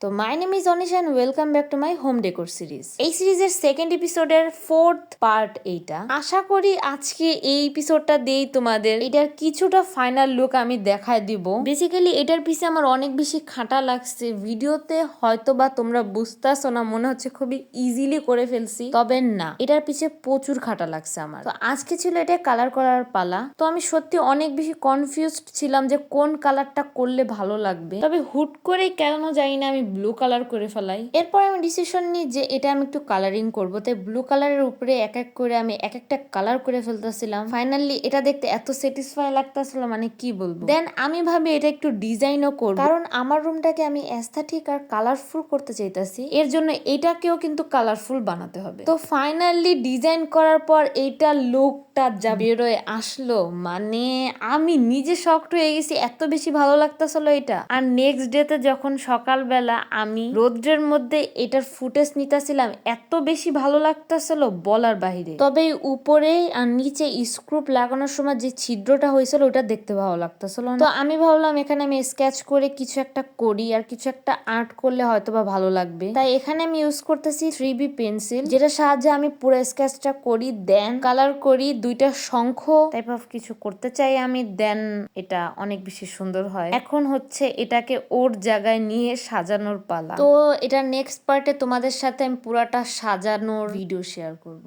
তো my name is Anisha and welcome back to my home decor series. এই সিরিজের second এপিসোডের ফোর্থ পার্ট এইটা। আশা করি আজকে এই এপিসোডটা দিয়েই তোমাদের এটার কিছুটা ফাইনাল লুক আমি দেখায় দিব। বেসিক্যালি এটার পিছে আমার অনেক বেশি খাটা লাগছে। ভিডিওতে হয়তো বা তোমরা বুঝতেছো না, মনে হচ্ছে খুবই ইজিলি করে ফেলছি, তবে না, এটার পিছে প্রচুর খাটা লাগছে আমার। তো আজকে ছিল এটা কালার করার পালা। তো আমি সত্যি অনেক বেশি কনফিউজড ছিলাম যে কোন কালারটা করলে ভালো লাগবে, তবে হুট করে কেন জানি না আমি ব্লু কালার করে ফেলাই। এরপর আমি ডিসিশন নিই যে এটা আমি একটু কালারিং করবো, তাই ব্লু কালারের উপরে এক এক করে আমি এক একটা কালার করে ফেলতেছিলাম। ফাইনালি এটা দেখতে এত স্যাটিসফাই লাগতেছিল, মানে কি বলবো। দেন আমি ভাবি এটা একটু ডিজাইনও করবো, কারণ আমার রুমটাকে আমি অ্যাস্থেটিক আর কালারফুল করতে চাইতেছি, এর জন্য এটাকেও কিন্তু কালারফুল বানাতে হবে। তো ফাইনালি ডিজাইন করার পর এইটা লুকটা যা বেরোয় আসলো, মানে আমি নিজে শকড হয়ে গেছি, এত বেশি ভালো লাগতেছিল এটা। আর নেক্সট ডেতে যখন সকালবেলা আমি রোদ্রের মধ্যে এটার ফুটেজ নিতেছিলাম, এত বেশি ভালো লাগতেছিল বলার বাহিরে। তবে উপরে আর নিচে স্ক্রুপ লাগানোর সময় যে ছিদ্রটা হয়েছিল ওটা দেখতে ভালো লাগতেছিল। তো আমি ভাবলাম এখানে আমি স্কেচ করে কিছু একটা করি, আর কিছু একটা আর্ট করলে হয়তো বা ভালো লাগবে। তাই এখানে আমি ইউজ করতেছি 3B পেন্সিল, যেটা সাহায্যে আমি পুরো স্কেচটা করি, দেন কালার করি। দুইটা শঙ্খ টাইপ অফ কিছু করতে চাই আমি, দেন এটা অনেক বেশি সুন্দর হয়। এখন হচ্ছে এটাকে ওর জায়গায় নিয়ে সাজানোর পালা। তো এটা নেক্সট পার্টে তোমাদের সাথে আমি পুরাটা সাজানোর ভিডিও শেয়ার করব।